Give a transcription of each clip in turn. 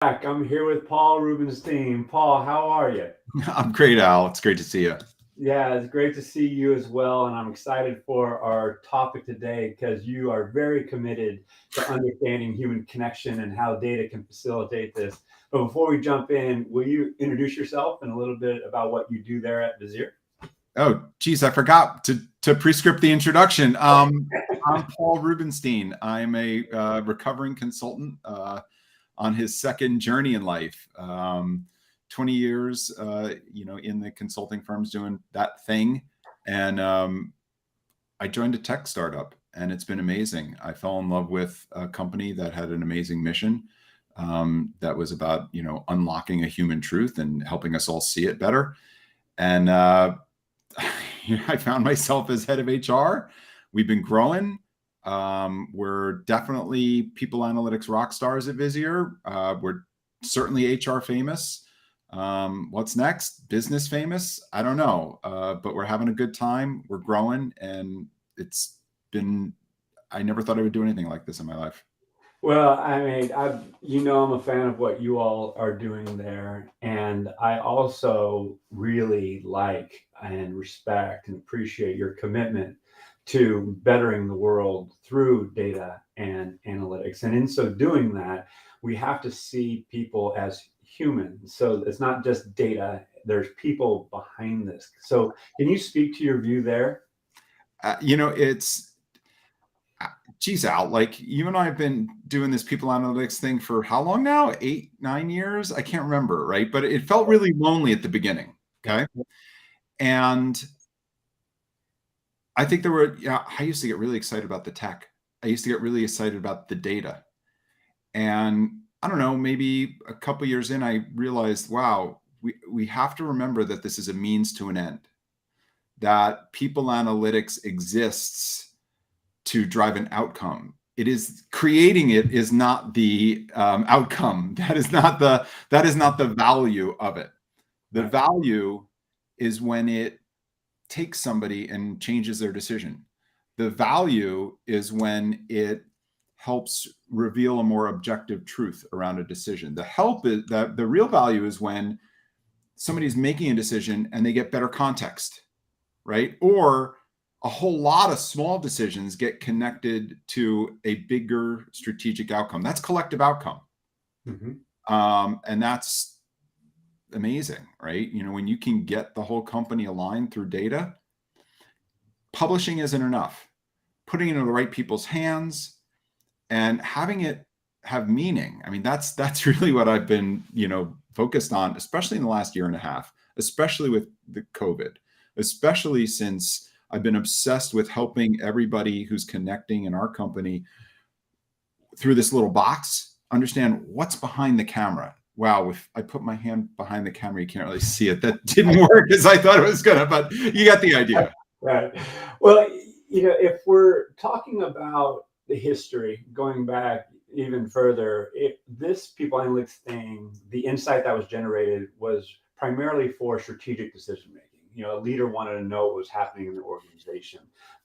I'm here with Paul Rubenstein. Paul, how are you? I'm great, Al. It's great to see you. Yeah, it's great to see you as well. And I'm excited for our topic today because you are very committed to understanding human connection and how data can facilitate this. But before we jump in, will you introduce yourself and a little bit about what you do there at Visier? Oh, geez, I forgot to prescript the introduction. I'm Paul Rubenstein. I'm a recovering consultant on his second journey in life. 20 years, in the consulting firms doing that thing, and I joined a tech startup, and it's been amazing. I fell in love with a company that had an amazing mission that was about unlocking a human truth and helping us all see it better. And I found myself as head of HR. We've been growing. We're definitely people analytics rock stars at Visier. We're certainly HR famous. What's next? Business famous? I don't know. But we're having a good time. We're growing, and I never thought I would do anything like this in my life. Well, I mean, I'm a fan of what you all are doing there, and I also really like and respect and appreciate your commitment to bettering the world through data and analytics. And in so doing that, we have to see people as humans. So it's not just data, there's people behind this. So can you speak to your view there? It's geez, Al, like you and I have been doing this people analytics thing for how long now? 8, 9 years? I can't remember, right? But it felt really lonely at the beginning. Okay. And I think I used to get really excited about the tech. I used to get really excited about the data. And I don't know, maybe a couple years in, I realized, wow, we have to remember that this is a means to an end, that people analytics exists to drive an outcome. It is creating it is not the outcome. That is not the value of it. The value is when it takes somebody and changes their decision. The value is when it helps reveal a more objective truth around a decision. The real value is when somebody's making a decision and they get better context, right? Or a whole lot of small decisions get connected to a bigger strategic outcome. That's collective outcome. And that's amazing, right? When you can get the whole company aligned through data, publishing isn't enough. Putting it in the right people's hands and having it have meaning. I mean, that's really what I've been, focused on, especially in the last year and a half, especially with the COVID, especially since I've been obsessed with helping everybody who's connecting in our company through this little box understand what's behind the camera. Wow, if I put my hand behind the camera, you can't really see it. That didn't work as I thought it was gonna, but you got the idea. Right. Well, if we're talking about the history going back even further, this people analytics thing, the insight that was generated was primarily for strategic decision making. A leader wanted to know what was happening in the organization,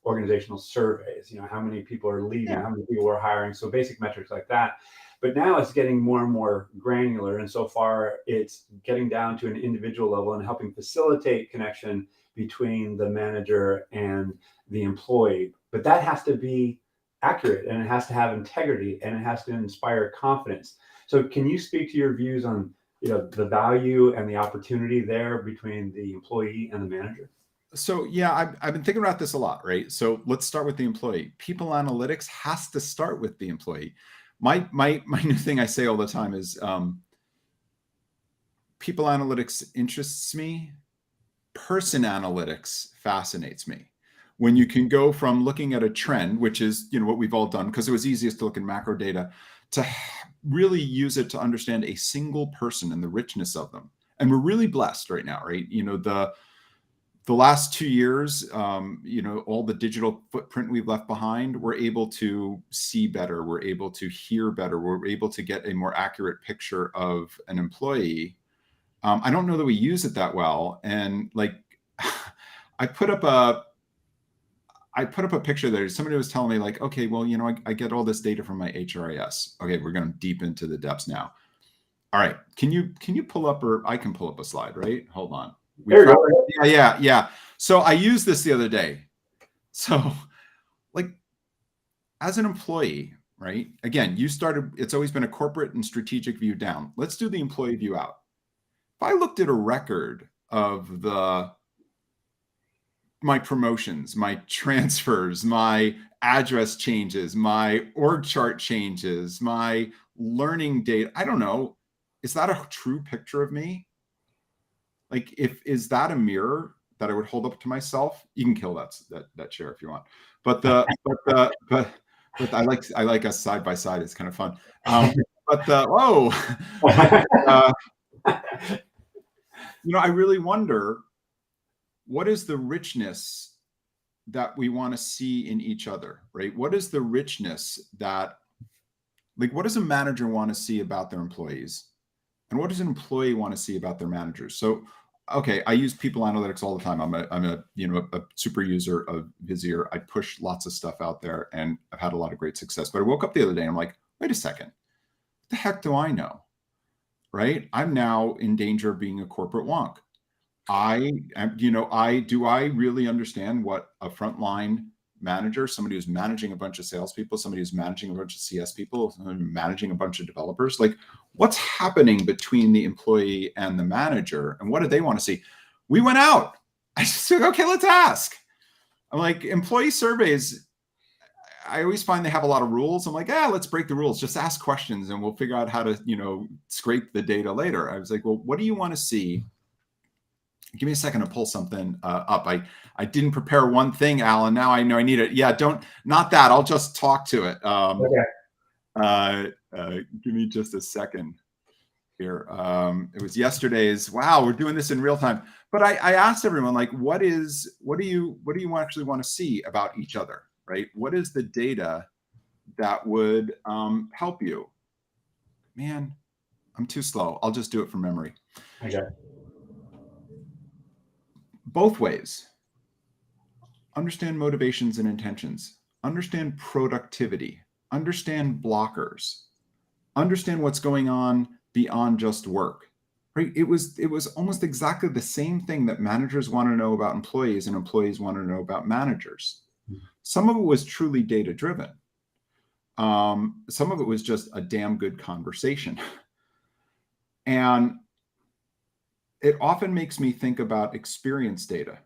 organizational surveys, how many people are leaving, how many people are hiring. So basic metrics like that. But now it's getting more and more granular. And so far, it's getting down to an individual level and helping facilitate connection between the manager and the employee. But that has to be accurate, and it has to have integrity, and it has to inspire confidence. So can you speak to your views on the value and the opportunity there between the employee and the manager? So yeah, I've been thinking about this a lot, right? So let's start with the employee. People analytics has to start with the employee. My new thing I say all the time is people analytics interests me. Person analytics fascinates me. When you can go from looking at a trend, which is what we've all done because it was easiest to look in macro data, to really use it to understand a single person and the richness of them. And we're really blessed right now, right? The last 2 years, all the digital footprint we've left behind, we're able to see better, we're able to hear better, we're able to get a more accurate picture of an employee. I don't know that we use it that well. And like, I put up a picture there. Somebody was telling me like, okay, well, I get all this data from my HRIS. Okay, we're going deep into the depths now. All right. Can you pull up, or I can pull up a slide, right? Hold on. There you go. Yeah. So I used this the other day. So like as an employee, right? Again, it's always been a corporate and strategic view down. Let's do the employee view out. If I looked at a record of my promotions, my transfers, my address changes, my org chart changes, my learning data, I don't know, is that a true picture of me? Like, is that a mirror that I would hold up to myself? You can kill that chair if you want, but I like us side by side. It's kind of fun. But I really wonder, what is the richness that we want to see in each other, right? What is the richness what does a manager want to see about their employees? And what does an employee want to see about their managers? So, okay, I use people analytics all the time. I'm a super user of Visier. I push lots of stuff out there, and I've had a lot of great success. But I woke up the other day and I'm like, wait a second, what the heck do I know? Right? I'm now in danger of being a corporate wonk. Do I really understand what a frontline manager, somebody who's managing a bunch of salespeople, somebody who's managing a bunch of CS people, managing a bunch of developers, like what's happening between the employee and the manager, and what do they want to see? We went out. I just said, okay, let's ask. I'm like, employee surveys, I always find they have a lot of rules. I'm like, let's break the rules. Just ask questions and we'll figure out how to, scrape the data later. I was like, well, what do you want to see? Give me a second to pull something up. I didn't prepare one thing, Alan. Now I know I need it. Yeah, not that. I'll just talk to it. Give me just a second here. It was yesterday's. Wow, we're doing this in real time. But I asked everyone, like, what do you actually want to see about each other, right? What is the data that would help you? Man, I'm too slow. I'll just do it from memory. Okay. Both ways. Understand motivations and intentions. Understand productivity. Understand blockers. Understand what's going on beyond just work. Right? It was almost exactly the same thing that managers want to know about employees and employees want to know about managers. Some of it was truly data driven. Some of it was just a damn good conversation. And it often makes me think about experience data.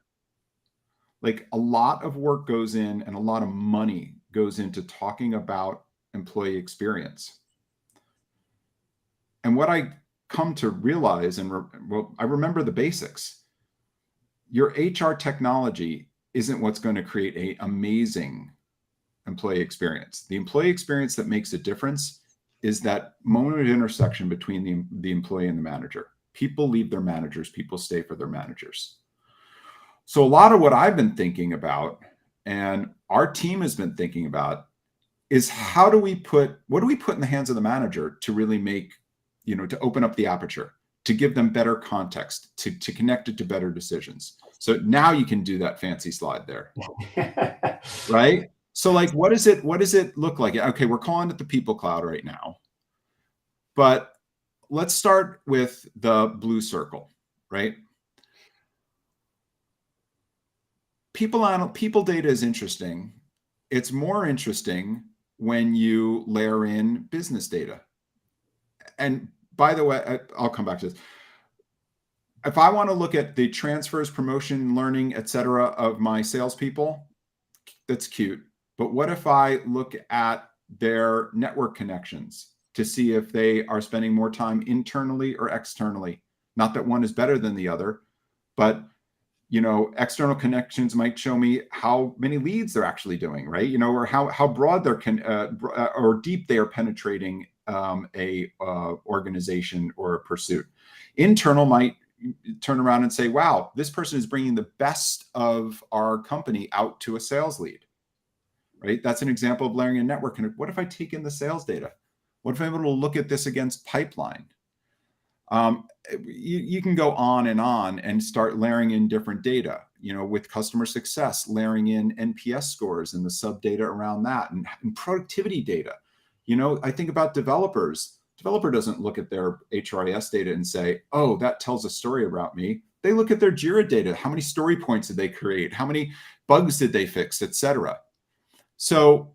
Like a lot of work goes in and a lot of money goes into talking about employee experience. And what I come to realize, I remember the basics. Your HR technology isn't what's going to create an amazing employee experience. The employee experience that makes a difference is that moment of intersection between the employee and the manager. People leave their managers, people stay for their managers. So a lot of what I've been thinking about, and our team has been thinking about, is what do we put in the hands of the manager to really make, to open up the aperture, to give them better context, to connect it to better decisions. So now you can do that fancy slide there, right? So like, what does it look like? Okay, we're calling it the people cloud right now, but let's start with the blue circle, right? People data is interesting. It's more interesting when you layer in business data. And by the way, I'll come back to this. If I want to look at the transfers, promotion, learning, etc., of my salespeople, that's cute. But what if I look at their network connections to see if they are spending more time internally or externally? Not that one is better than the other, but external connections might show me how many leads they're actually doing, right? Or how broad or deep they are penetrating a organization or a pursuit. Internal might turn around and say, wow, this person is bringing the best of our company out to a sales lead, right? That's an example of layering a network. And what if I take in the sales data? What if I'm able to look at this against pipeline? You can go on and start layering in different data, with customer success, layering in NPS scores and the sub data around that, and productivity data. I think about developers. Developer doesn't look at their HRIS data and say, oh, that tells a story about me. They look at their JIRA data. How many story points did they create? How many bugs did they fix, et cetera? So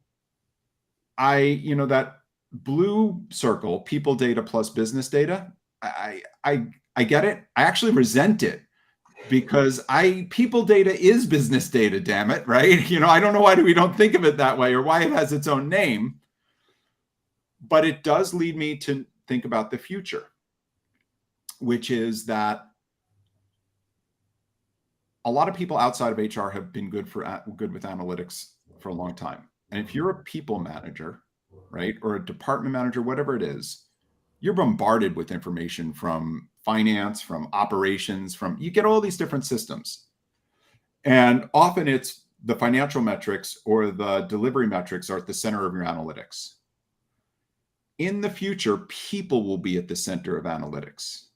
that blue circle, people data plus business data, I get it. I actually resent it because people data is business data, damn it, right? I don't know why we don't think of it that way or why it has its own name, but it does lead me to think about the future, which is that a lot of people outside of HR have been good with analytics for a long time. And if you're a people manager, right, or a department manager, whatever it is, you're bombarded with information from finance, from operations, you get all these different systems. And often it's the financial metrics or the delivery metrics are at the center of your analytics. In the future, people will be at the center of analytics.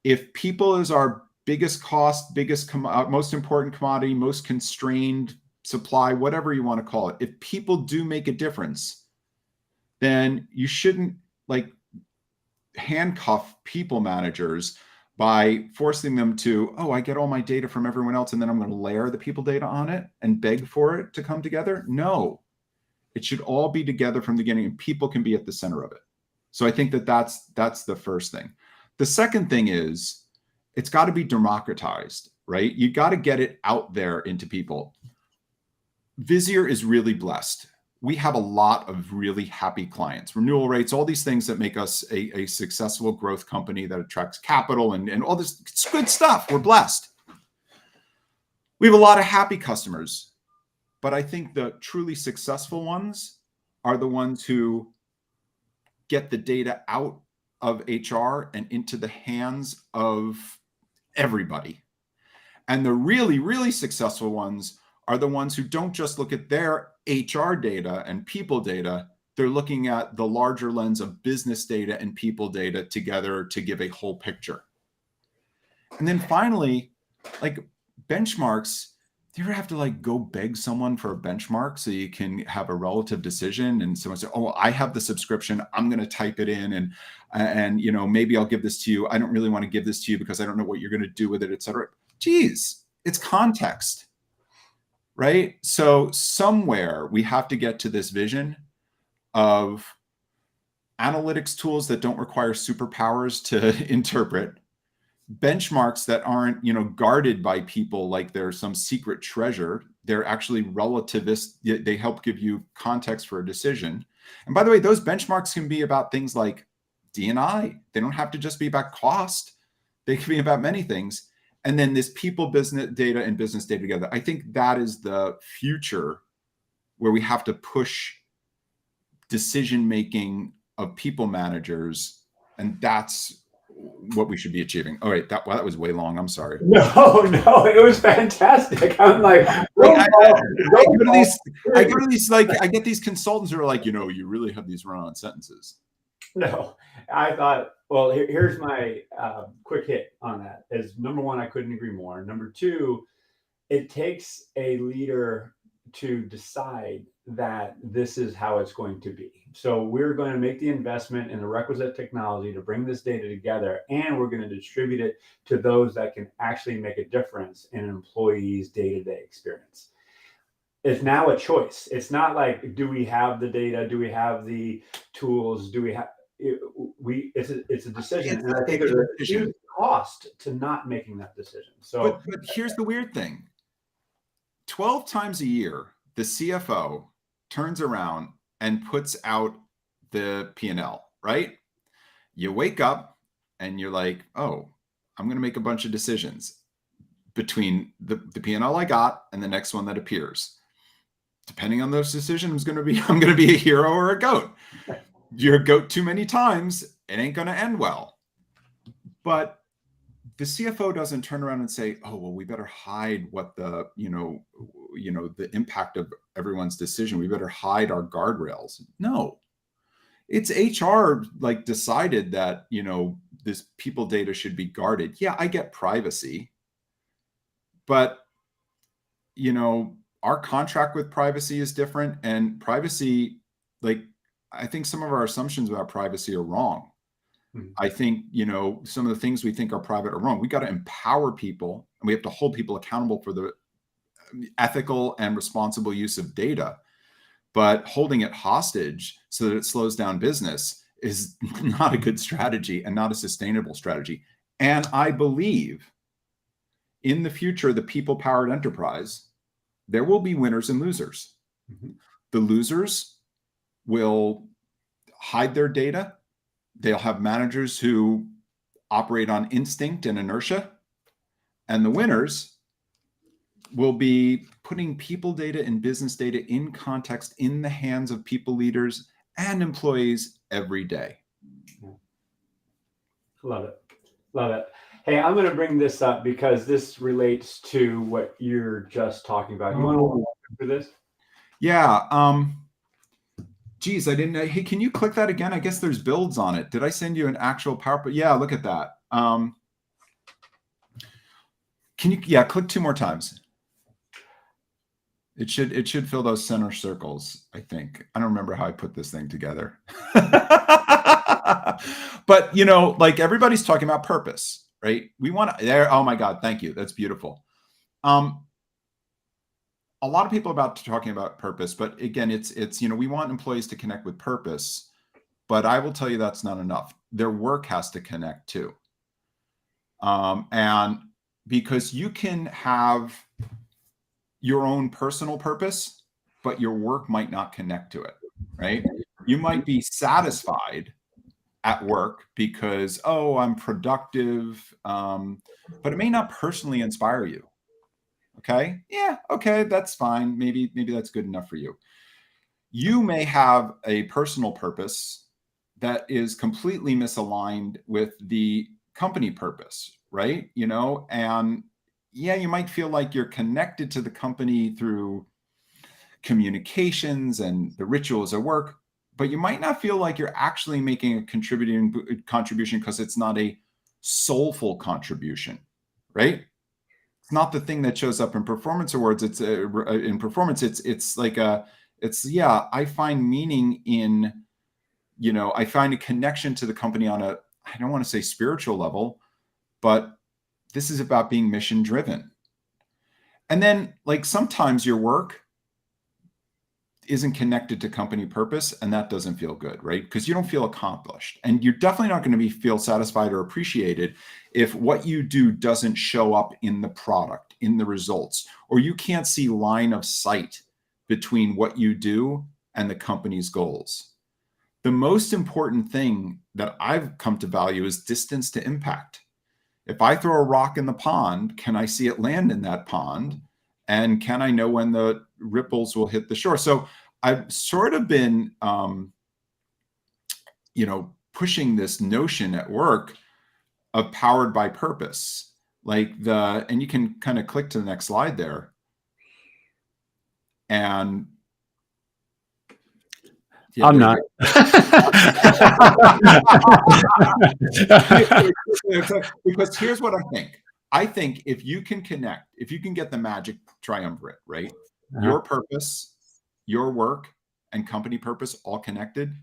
If people is our biggest cost, most important commodity, most constrained supply, whatever you want to call it, if people do make a difference, then you shouldn't handcuff people managers by forcing them to, I get all my data from everyone else, and then I'm going to layer the people data on it and beg for it to come together. No, it should all be together from the beginning, and people can be at the center of it. So I think that's the first thing. The second thing is it's got to be democratized, right? You got to get it out there into people. Visier is really blessed. We have a lot of really happy clients, renewal rates, all these things that make us a successful growth company that attracts capital and all this good stuff. We're blessed. We have a lot of happy customers, but I think the truly successful ones are the ones who get the data out of HR and into the hands of everybody. And the really, really successful ones are the ones who don't just look at their HR data and people data. They're looking at the larger lens of business data and people data together to give a whole picture. And then finally, benchmarks, do you ever have to go beg someone for a benchmark so you can have a relative decision? And someone say, I have the subscription, I'm going to type it in and maybe I'll give this to you. I don't really want to give this to you because I don't know what you're going to do with it, et cetera. Geez, it's context, right? So somewhere we have to get to this vision of analytics tools that don't require superpowers to interpret, benchmarks that aren't, guarded by people like they're some secret treasure. They're actually relativist. They help give you context for a decision. And by the way, those benchmarks can be about things like D&I. They don't have to just be about cost. They can be about many things. And then this people, business data, and business data together. I think that is the future where we have to push decision-making of people managers. And that's what we should be achieving. All right, that was way long. I'm sorry. No, it was fantastic. I'm like, I get these consultants who are like, you really have these run-on sentences. No, I thought, well, here's my quick hit on that is number one, I couldn't agree more. Number two, it takes a leader to decide that this is how it's going to be. So we're going to make the investment in the requisite technology to bring this data together, and we're going to distribute it to those that can actually make a difference in an employee's day-to-day experience. It's now a choice. It's not like, do we have the data? Do we have the tools? Do we have it's a decision, and I think there's a huge cost to not making that decision. So, but here's the weird thing: 12 times a year, the CFO turns around and puts out the P&L. Right? You wake up and you're like, "Oh, I'm going to make a bunch of decisions between the P&L I got and the next one that appears. Depending on those decisions, I'm going to be a hero or a goat." You're a goat too many times, it ain't going to end well. But the CFO doesn't turn around and say, well, we better hide what the impact of everyone's decision. We better hide our guardrails. No, it's HR decided that, this people data should be guarded. Yeah, I get privacy, but, our contract with privacy is different, and privacy, I think some of our assumptions about privacy are wrong. Mhm. I think, some of the things we think are private are wrong. We got to empower people, and we have to hold people accountable for the ethical and responsible use of data. But holding it hostage so that it slows down business is not a good strategy and not a sustainable strategy. And I believe in the future, the people-powered enterprise, there will be winners and losers. Mhm. The losers will hide their data. They'll have managers who operate on instinct and inertia. And the winners will be putting people data and business data in context in the hands of people leaders and employees every day. Love it. Love it. Hey, I'm going to bring this up because this relates to what you're just talking about. You want to walk through this? Yeah. Geez, I didn't know. Hey, can you click that again? I guess there's builds on it. Did I send you an actual PowerPoint? Yeah, look at that. Can you, click 2 more times. It should fill those center circles, I think. I don't remember how I put this thing together. But, like everybody's talking about purpose, right? We want to there. Oh my God. Thank you. That's beautiful. A lot of people about talking about purpose, but again, it's, we want employees to connect with purpose, but I will tell you that's not enough. Their work has to connect too. And because you can have your own personal purpose, but your work might not connect to it, right? You might be satisfied at work because, oh, I'm productive, but it may not personally inspire you. Okay. Yeah. Okay. That's fine. Maybe that's good enough for you. You may have a personal purpose that is completely misaligned with the company purpose, right? And yeah, you might feel like you're connected to the company through communications and the rituals of work, but you might not feel like you're actually making a contribution because it's not a soulful contribution, right? It's not the thing that shows up in performance awards. It's in performance. I find meaning in, I find a connection to the company on a, I don't want to say spiritual level, but this is about being mission driven. And then like sometimes your work isn't connected to company purpose, and that doesn't feel good, right? Because you don't feel accomplished, and you're definitely not going to feel satisfied or appreciated if what you do doesn't show up in the product, in the results, or you can't see line of sight between what you do and the company's goals. The most important thing that I've come to value is distance to impact. If I throw a rock in the pond, can I see it land in that pond? And can I know when the ripples will hit the shore? So I've sort of been, pushing this notion at work of powered by purpose. And you can kind of click to the next slide there. And yeah, I'm not. Because here's what I think. I think if you can connect, if you can get the magic triumvirate, right? Your purpose, your work, and company purpose all connected.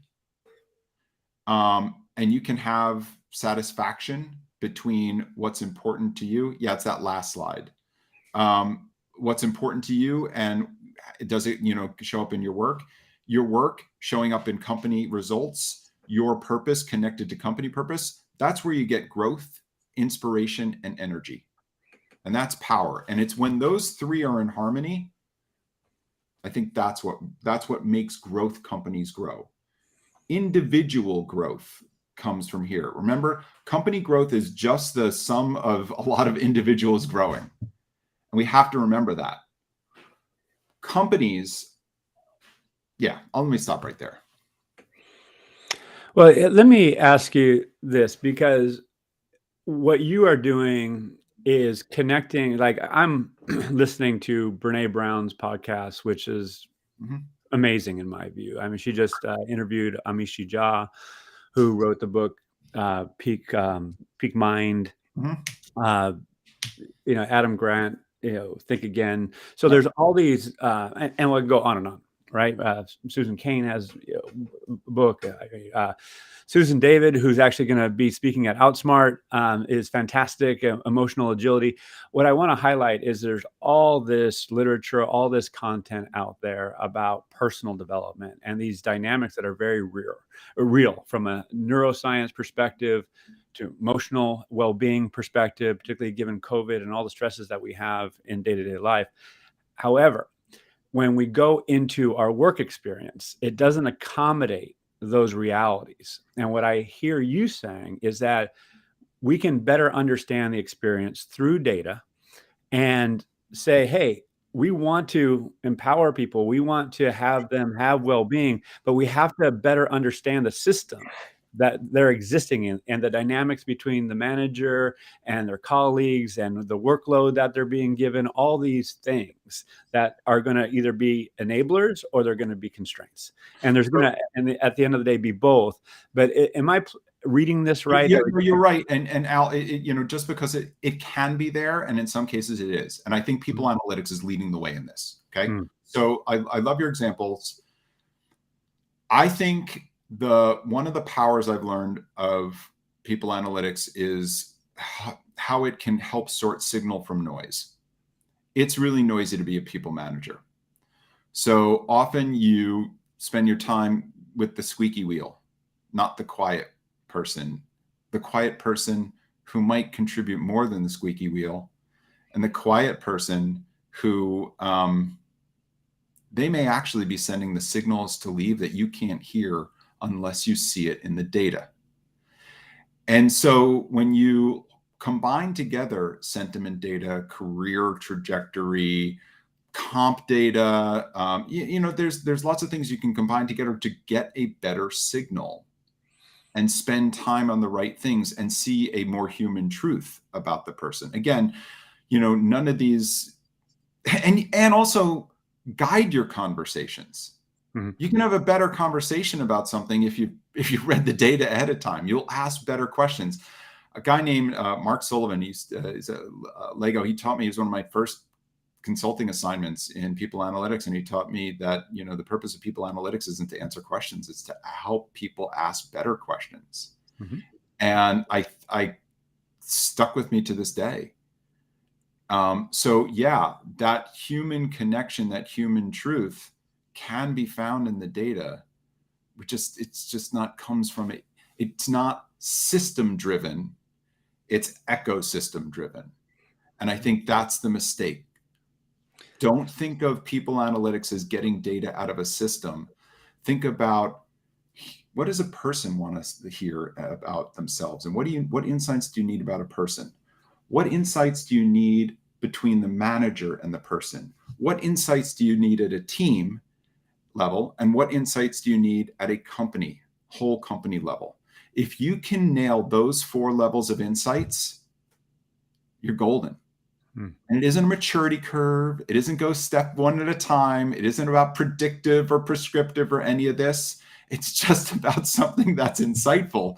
And you can have satisfaction between what's important to you. Yeah, it's that last slide. What's important to you, and does it, show up in your work? Your work showing up in company results, your purpose connected to company purpose. That's where you get growth, inspiration, and energy. And that's power. And it's when those 3 are in harmony, I think that's what makes growth companies grow. Individual growth comes from here. Remember, company growth is just the sum of a lot of individuals growing. And we have to remember that. Companies, let me stop right there. Well, let me ask you this, because what you are doing is connecting, like I'm listening to Brene Brown's podcast, which is amazing in my view. I mean, she just interviewed Amishi Jha, who wrote the book Peak Mind. Adam Grant, Think Again. So there's all these, and we'll go on and on. right? Susan Cain has a book. Susan David, who's actually going to be speaking at Outsmart, is fantastic. Emotional agility. What I want to highlight is there's all this literature, all this content out there about personal development and these dynamics that are very real from a neuroscience perspective to emotional well-being perspective, particularly given COVID and all the stresses that we have in day-to-day life. However, when we go into our work experience, it doesn't accommodate those realities. And what I hear you saying is that we can better understand the experience through data and say, hey, we want to empower people. We want to have them have well-being, but we have to better understand the system that they're existing in and the dynamics between the manager and their colleagues and the workload that they're being given, all these things that are going to either be enablers or they're going to be constraints. And there's going to, and at the end of the day, be both. But am I reading this right? Yeah, you're right. And Al, just because it can be there, and in some cases it is. And I think people analytics is leading the way in this. Okay. So I love your examples. I think one of the powers I've learned of people analytics is how it can help sort signal from noise. It's really noisy to be a people manager. So often you spend your time with the squeaky wheel, not the quiet person who might contribute more than the squeaky wheel, and the quiet person who they may actually be sending the signals to leave that you can't hear unless you see it in the data. And so when you combine together sentiment data, career trajectory, comp data, there's lots of things you can combine together to get a better signal and spend time on the right things and see a more human truth about the person. Again, none of these, and also guide your conversations. You can have a better conversation about something if you read the data ahead of time. You'll ask better questions. A guy named Mark Sullivan, he's a Lego. He taught me, he was one of my first consulting assignments in people analytics. And he taught me that, the purpose of people analytics isn't to answer questions, it's to help people ask better questions. And I stuck with me to this day. So yeah, that human connection, that human truth can be found in the data. It's just not comes from it. It's not system driven. It's ecosystem driven. And I think that's the mistake. Don't think of people analytics as getting data out of a system. Think about, what does a person want us to hear about themselves? And what insights do you need about a person? What insights do you need between the manager and the person? What insights do you need at a team level? And what insights do you need at a whole company level? If you can nail those 4 levels of insights, you're golden. And it isn't a maturity curve. It isn't go step 1 at a time. It isn't about predictive or prescriptive or any of this. It's just about something that's insightful,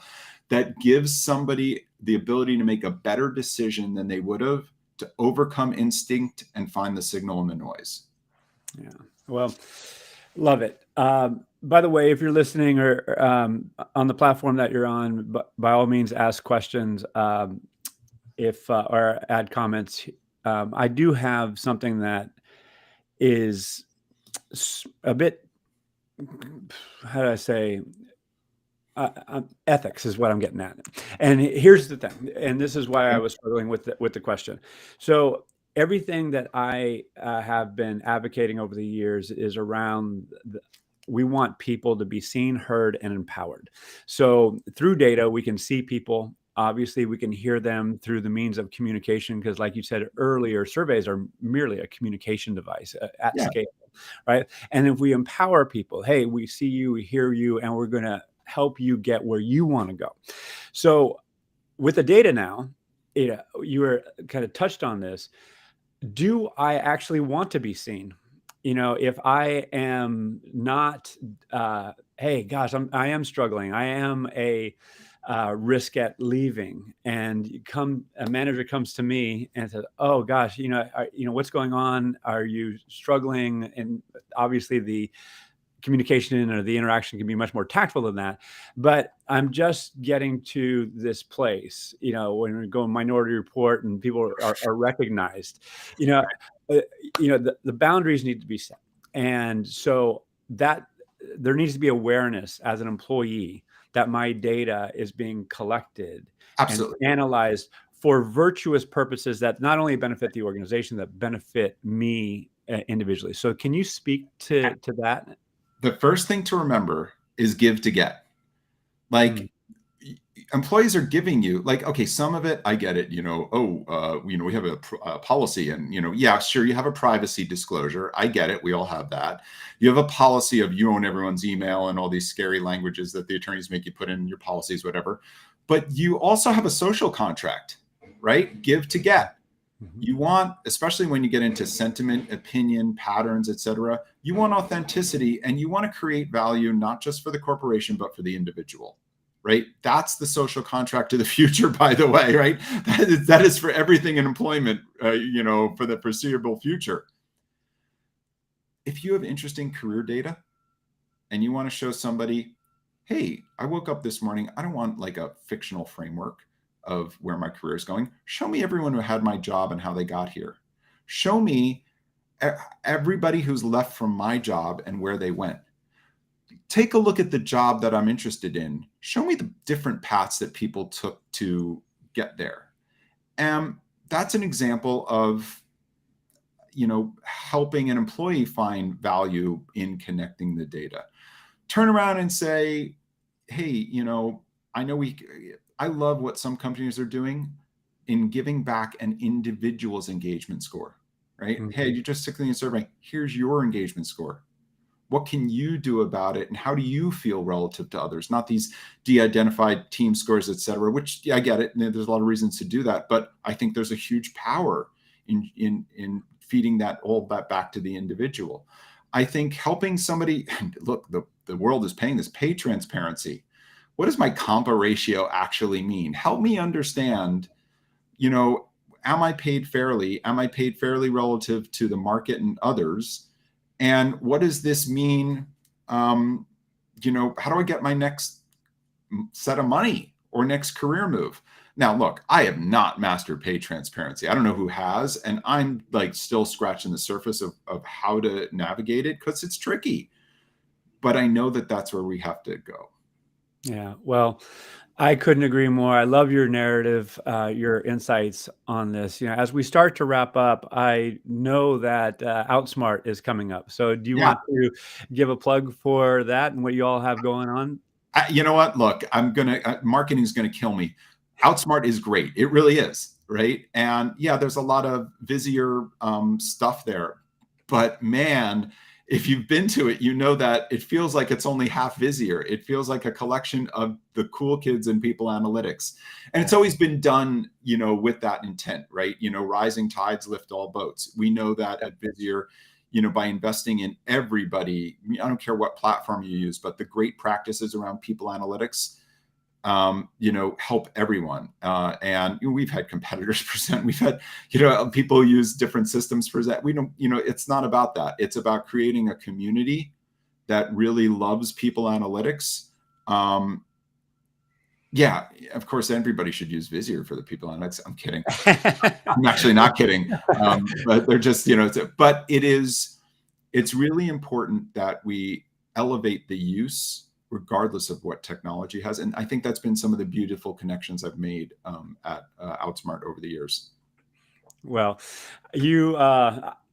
that gives somebody the ability to make a better decision than they would have, to overcome instinct and find the signal in the noise. Yeah. Well, love it. By the way, if you're listening or on the platform that you're on, by all means, ask questions or add comments. I do have something that is a bit, how do I say, ethics is what I'm getting at. And here's the thing, and this is why I was struggling with the question. So everything that I have been advocating over the years is around we want people to be seen, heard, and empowered. So through data, we can see people. Obviously, we can hear them through the means of communication, because like you said earlier, surveys are merely a communication device at scale, right? And if we empower people, hey, we see you, we hear you, and we're going to help you get where you want to go. So with the data now, you were kind of touched on this. Do I actually want to be seen? If I am not, hey, gosh, I am struggling. I am a risk at leaving, and a manager comes to me and says, "Oh gosh, what's going on? Are you struggling?" And obviously the communication or the interaction can be much more tactful than that. But I'm just getting to this place, when we go in Minority Report and people are recognized, you know, the boundaries need to be set. And so that there needs to be awareness as an employee that my data is being collected and Absolutely. analyzed for virtuous purposes that not only benefit the organization, that benefit me individually. So can you speak to that? The first thing to remember is give to get. Mm. Employees are giving you, okay, some of it, I get it, we have a policy, and, yeah, sure, you have a privacy disclosure. I get it. We all have that. You have a policy of you own everyone's email and all these scary languages that the attorneys make you put in your policies, whatever. But you also have a social contract, right? Give to get. Mm-hmm. You want, especially when you get into sentiment, opinion, patterns, etc., you want authenticity, and you want to create value, not just for the corporation, but for the individual, right? That's the social contract of the future, by the way, right? That is for everything in employment, for the foreseeable future. If you have interesting career data and you want to show somebody, hey, I woke up this morning, I don't want like a fictional framework of where my career is going. Show me everyone who had my job and how they got here. Show me everybody who's left from my job and where they went. Take a look at the job that I'm interested in. Show me the different paths that people took to get there. And that's an example of, helping an employee find value in connecting the data. Turn around and say, hey, I love what some companies are doing in giving back an individual's engagement score, right? Mm-hmm. Hey, you just took the survey. Here's your engagement score. What can you do about it? And how do you feel relative to others? Not these de-identified team scores, et cetera, which, yeah, I get it. And there's a lot of reasons to do that. But I think there's a huge power in feeding all that back to the individual. I think helping somebody, look, the world is paying this, pay transparency. What does my compa ratio actually mean? Help me understand, am I paid fairly? Am I paid fairly relative to the market and others? And what does this mean? How do I get my next set of money or next career move? Now, look, I have not mastered pay transparency. I don't know who has, and I'm like still scratching the surface of how to navigate it because it's tricky. But I know that that's where we have to go. Yeah, well, I couldn't agree more. I love your narrative, your insights on this. As we start to wrap up, I know that Outsmart is coming up. So do you want to give a plug for that and what you all have going on? You know what? Look, marketing is going to kill me. Outsmart is great. It really is, right? And yeah, there's a lot of Visier stuff there. But man, if you've been to it, you know that it feels like it's only half Visier. It feels like a collection of the cool kids in people analytics. And it's always been done, with that intent, right? Rising tides lift all boats. We know that at Visier, by investing in everybody, I don't care what platform you use, but the great practices around people analytics, help everyone. And we've had competitors present. We've had, people use different systems present. We don't, it's not about that. It's about creating a community that really loves people analytics. Yeah, of course, everybody should use Visier for the people analytics. I'm kidding. I'm actually not kidding. But they're just, but it's really important that we elevate the use regardless of what technology has. And I think that's been some of the beautiful connections I've made at Outsmart over the years. Well, you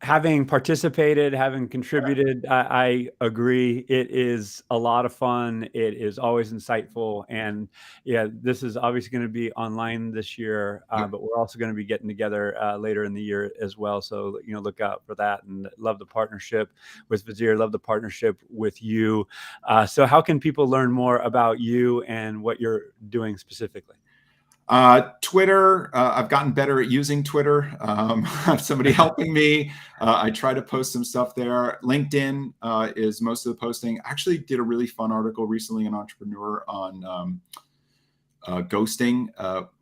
having participated, having contributed, I agree. It is a lot of fun. It is always insightful. And yeah, this is obviously going to be online this year, but we're also going to be getting together later in the year as well. So, look out for that, and love the partnership with Visier, love the partnership with you. So how can people learn more about you and what you're doing specifically? Twitter, I've gotten better at using Twitter. I have somebody helping me. I try to post some stuff there. LinkedIn is most of the posting. I actually did a really fun article recently in Entrepreneur on ghosting,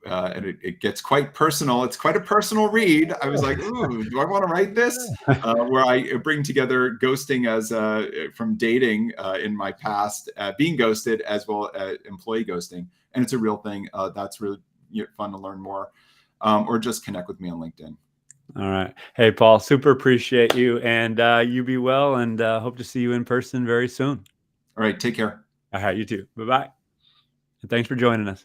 and it gets quite personal. It's quite a personal read. I was like, ooh, do I want to write this? Where I bring together ghosting as from dating in my past, being ghosted, as well as employee ghosting. And it's a real thing. That's really fun to learn more, or just connect with me on LinkedIn. All right. Hey, Paul, super appreciate you, and you be well, and hope to see you in person very soon. All right. Take care. All right. You too. Bye-bye. And thanks for joining us.